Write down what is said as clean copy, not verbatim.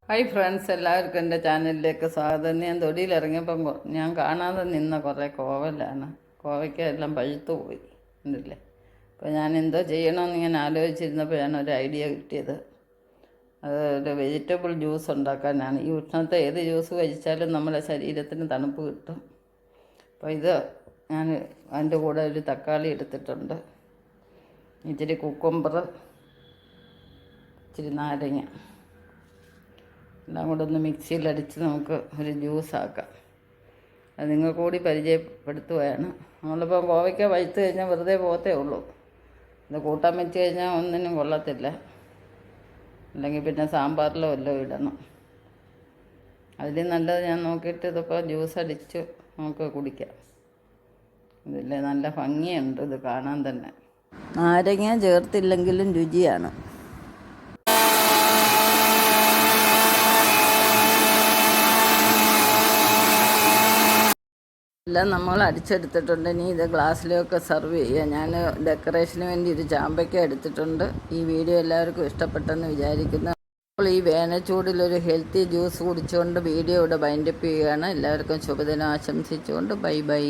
Hi friends, എല്ലാവർക്കും എൻ്റെ ചാനലിലേക്ക് സ്വാഗതം. ഞാൻ തൊടിയിലിറങ്ങിയപ്പം ഞാൻ കാണാതെ നിന്ന കുറേ കോവലാണ്. കോവയ്ക്ക എല്ലാം പഴുത്തു പോയി ഉണ്ടല്ലേ. അപ്പോൾ ഞാൻ എന്തോ ചെയ്യണമെന്ന് ഇങ്ങനെ ആലോചിച്ചിരുന്നപ്പോഴാണ് ഒരു ഐഡിയ കിട്ടിയത്. അത് ഒരു വെജിറ്റബിൾ ജ്യൂസ് ഉണ്ടാക്കാനാണ്. ഈ ഉഷ്ണത്തെ ഏത് ജ്യൂസ് കഴിച്ചാലും നമ്മുടെ ശരീരത്തിന് തണുപ്പ് കിട്ടും. അപ്പോൾ ഇത് ഞാൻ അതിൻ്റെ കൂടെ ഒരു തക്കാളി എടുത്തിട്ടുണ്ട്, ഇച്ചിരി കുക്കുംബർ, ഇച്ചിരി നാരങ്ങ എല്ലാം കൂടെ ഒന്ന് മിക്സിയിലടിച്ച് നമുക്ക് ഒരു ജ്യൂസാക്കാം. അത് നിങ്ങൾക്ക് കൂടി പരിചയപ്പെടുത്തുകയാണ്. നമ്മളിപ്പോൾ കോവയ്ക്ക വഴുത്ത് കഴിഞ്ഞാൽ വെറുതെ പോകത്തേ ഉള്ളൂ. ഇത് കൂട്ടാൻ വെച്ച് കഴിഞ്ഞാൽ ഒന്നിനും കൊള്ളത്തില്ല. അല്ലെങ്കിൽ പിന്നെ സാമ്പാറിലോ വല്ലതും ഇടണം. അതിൽ നല്ലത് ഞാൻ നോക്കിയിട്ട് ഇതിപ്പോൾ ജ്യൂസ് അടിച്ച് നമുക്ക് കുടിക്കാം. ഇതില്ലേ നല്ല ഭംഗിയുണ്ട് ഇത് കാണാൻ തന്നെ. നാരങ്ങ ചേർത്തില്ലെങ്കിലും രുചിയാണ്. എല്ലാം നമ്മൾ അടിച്ചെടുത്തിട്ടുണ്ട്. ഇനി ഇത് ഗ്ലാസ്സിലൊക്കെ സെർവ് ചെയ്യുക. ഞാൻ ഡെക്കറേഷന് വേണ്ടി ഒരു ചാമ്പയ്ക്ക എടുത്തിട്ടുണ്ട്. ഈ വീഡിയോ എല്ലാവർക്കും ഇഷ്ടപ്പെട്ടെന്ന് വിചാരിക്കുന്നു. അപ്പോൾ ഈ വേനൽച്ചൂടിലൊരു ഹെൽത്തി ജ്യൂസ് കുടിച്ചുകൊണ്ട് വീഡിയോ ഇവിടെ വൈൻഡപ്പ് ചെയ്യുകയാണ്. എല്ലാവർക്കും ശുഭദിനം ആശംസിച്ചുകൊണ്ട് ബൈ ബൈ.